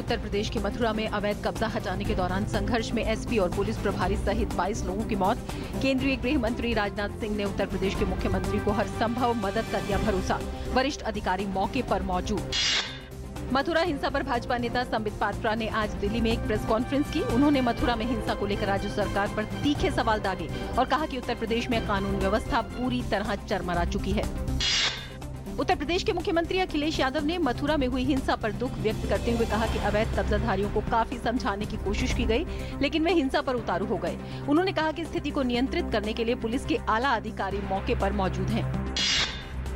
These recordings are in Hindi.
उत्तर प्रदेश के मथुरा में अवैध कब्जा हटाने के दौरान संघर्ष में एसपी और पुलिस प्रभारी सहित 22 लोगों की मौत। केंद्रीय गृह मंत्री राजनाथ सिंह ने उत्तर प्रदेश के मुख्यमंत्री को हर संभव मदद का दिया भरोसा। वरिष्ठ अधिकारी मौके पर मौजूद। मथुरा हिंसा पर भाजपा नेता संबित पात्रा ने आज दिल्ली में एक प्रेस कॉन्फ्रेंस की। उन्होंने मथुरा में हिंसा को लेकर राज्य सरकार पर तीखे सवाल दागे और कहा कि उत्तर प्रदेश में कानून व्यवस्था पूरी तरह चरमरा चुकी है। उत्तर प्रदेश के मुख्यमंत्री अखिलेश यादव ने मथुरा में हुई हिंसा पर दुख व्यक्त करते हुए कहा कि अवैध कब्जाधारियों को काफी समझाने की कोशिश की गई, लेकिन वे हिंसा पर उतारू हो गए। उन्होंने कहा कि स्थिति को नियंत्रित करने के लिए पुलिस के आला अधिकारी मौके पर मौजूद हैं।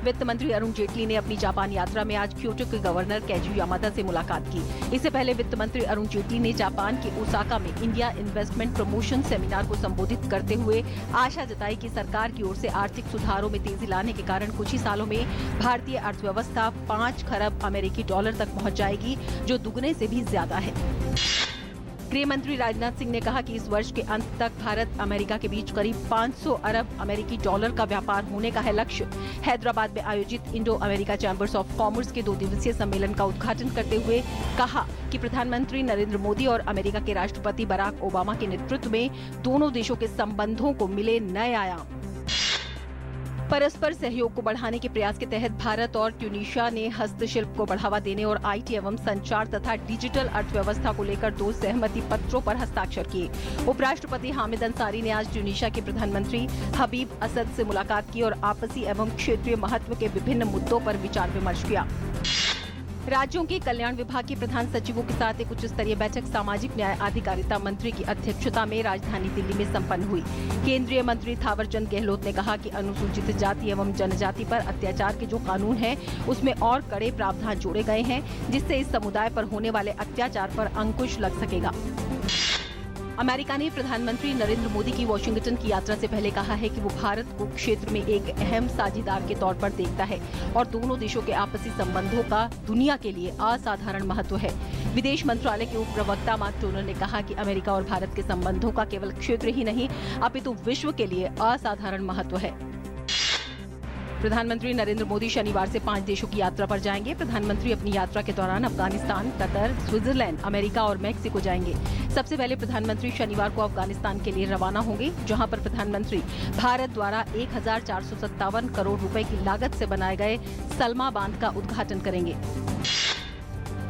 वित्त मंत्री अरुण जेटली ने अपनी जापान यात्रा में आज क्योटो के गवर्नर केजू यामादा से मुलाकात की। इससे पहले वित्त मंत्री अरुण जेटली ने जापान के ओसाका में इंडिया इन्वेस्टमेंट प्रमोशन सेमिनार को संबोधित करते हुए आशा जताई कि सरकार की ओर से आर्थिक सुधारों में तेजी लाने के कारण कुछ ही सालों में भारतीय अर्थव्यवस्था 5 खरब अमेरिकी डॉलर तक पहुंच जाएगी, जो दुगने से भी ज्यादा है। गृह मंत्री राजनाथ सिंह ने कहा कि इस वर्ष के अंत तक भारत अमेरिका के बीच करीब 500 अरब अमेरिकी डॉलर का व्यापार होने का है लक्ष्य। हैदराबाद में आयोजित Indo America chambers of commerce के 2 दिवसीय सम्मेलन का उद्घाटन करते हुए कहा कि प्रधानमंत्री नरेंद्र मोदी और अमेरिका के राष्ट्रपति बराक ओबामा के नेतृत्व में दोनों देशों के संबंधों को मिले नए आयाम। परस्पर सहयोग को बढ़ाने के प्रयास के तहत भारत और ट्यूनीशिया ने हस्तशिल्प को बढ़ावा देने और आईटी एवं संचार तथा डिजिटल अर्थव्यवस्था को लेकर 2 सहमति पत्रों पर हस्ताक्षर किए। उपराष्ट्रपति हामिद अंसारी ने आज ट्यूनीशिया के प्रधानमंत्री हबीब असद से मुलाकात की और आपसी एवं क्षेत्रीय महत्व के विभिन्न मुद्दों पर विचार विमर्श किया। राज्यों के कल्याण विभाग के प्रधान सचिवों के साथ एक उच्च स्तरीय बैठक सामाजिक न्याय अधिकारिता मंत्री की अध्यक्षता में राजधानी दिल्ली में संपन्न हुई। केंद्रीय मंत्री थावरचंद गहलोत ने कहा कि अनुसूचित जाति एवं जनजाति पर अत्याचार के जो कानून हैं, उसमें और कड़े प्रावधान जोड़े गए हैं, जिससे इस समुदाय पर होने वाले अत्याचार पर अंकुश लग सकेगा। अमेरिका ने प्रधानमंत्री नरेंद्र मोदी की वाशिंगटन की यात्रा से पहले कहा है कि वो भारत को क्षेत्र में एक अहम साझेदार के तौर पर देखता है और दोनों देशों के आपसी संबंधों का दुनिया के लिए असाधारण महत्व है। विदेश मंत्रालय के उप प्रवक्ता मार्क टोनर ने कहा कि अमेरिका और भारत के संबंधों का केवल क्षेत्र ही नहीं, अपितु विश्व के लिए असाधारण महत्व है। प्रधानमंत्री नरेंद्र मोदी शनिवार से 5 देशों की यात्रा पर जाएंगे। प्रधानमंत्री अपनी यात्रा के दौरान अफगानिस्तान, कतर, स्विट्जरलैंड, अमेरिका और मैक्सिको जाएंगे। सबसे पहले प्रधानमंत्री शनिवार को अफगानिस्तान के लिए रवाना होंगे, जहां पर प्रधानमंत्री भारत द्वारा 1457 करोड़ रुपए की लागत से बनाए गए सलमा बांध का उद्घाटन करेंगे।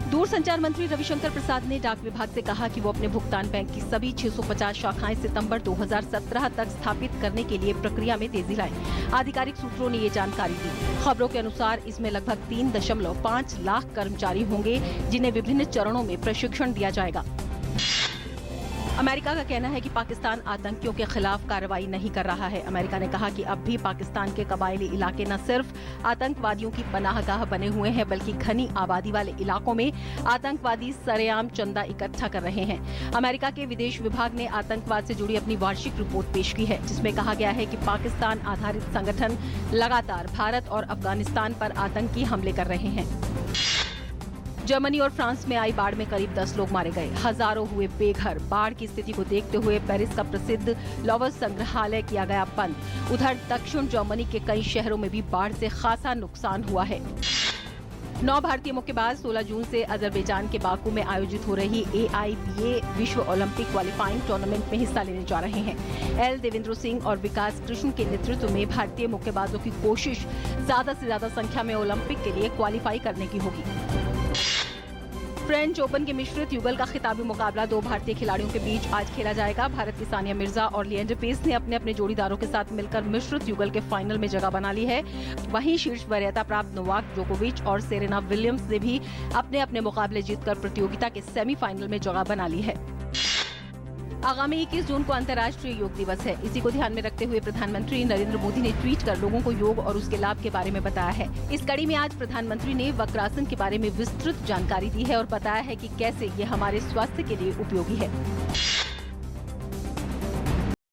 दूरसंचार मंत्री रविशंकर प्रसाद ने डाक विभाग से कहा कि वो अपने भुगतान बैंक की सभी 650 शाखाएं सितंबर 2017 तक स्थापित करने के लिए प्रक्रिया में तेजी लाएं। आधिकारिक सूत्रों ने ये जानकारी दी। खबरों के अनुसार इसमें लगभग 3.5 लाख कर्मचारी होंगे, जिन्हें विभिन्न चरणों में प्रशिक्षण दिया जाएगा। अमेरिका का कहना है कि पाकिस्तान आतंकियों के खिलाफ कार्रवाई नहीं कर रहा है। अमेरिका ने कहा कि अब भी पाकिस्तान के कबायली इलाके न सिर्फ आतंकवादियों की पनाहगाह बने हुए हैं, बल्कि घनी आबादी वाले इलाकों में आतंकवादी सरेआम चंदा इकट्ठा कर रहे हैं। अमेरिका के विदेश विभाग ने आतंकवाद से जुड़ी अपनी वार्षिक रिपोर्ट पेश की है, जिसमें कहा गया है कि पाकिस्तान आधारित संगठन लगातार भारत और अफगानिस्तान पर आतंकी हमले कर रहे हैं। जर्मनी और फ्रांस में आई बाढ़ में करीब 10 लोग मारे गए, हजारों हुए बेघर। बाढ़ की स्थिति को देखते हुए पेरिस का प्रसिद्ध लॉवर संग्रहालय किया गया बंद। उधर दक्षिण जर्मनी के कई शहरों में भी बाढ़ से खासा नुकसान हुआ है। 9 भारतीय मुक्केबाज 16 जून से अजरबैजान के बाकू में आयोजित हो रही AIBA विश्व ओलंपिक क्वालिफाइंग टूर्नामेंट में हिस्सा लेने जा रहे हैं। एल देवेंद्र सिंह और विकास कृष्ण के नेतृत्व में भारतीय मुक्केबाजों की कोशिश ज्यादा से ज्यादा संख्या में ओलंपिक के लिए क्वालिफाई करने की होगी। फ्रेंच ओपन के मिश्रित युगल का खिताबी मुकाबला 2 भारतीय खिलाड़ियों के बीच आज खेला जाएगा। भारत की सानिया मिर्जा और लिएंडर पेस ने अपने अपने जोड़ीदारों के साथ मिलकर मिश्रित युगल के फाइनल में जगह बना ली है। वहीं शीर्ष वरीयता प्राप्त नोवाक जोकोविच और सेरेना विलियम्स ने भी अपने अपने मुकाबले जीतकर प्रतियोगिता के सेमीफाइनल में जगह बना ली है। आगामी 21 जून को अंतर्राष्ट्रीय योग दिवस है। इसी को ध्यान में रखते हुए प्रधानमंत्री नरेंद्र मोदी ने ट्वीट कर लोगों को योग और उसके लाभ के बारे में बताया है। इस कड़ी में आज प्रधानमंत्री ने वक्रासन के बारे में विस्तृत जानकारी दी है और बताया है कि कैसे ये हमारे स्वास्थ्य के लिए उपयोगी है।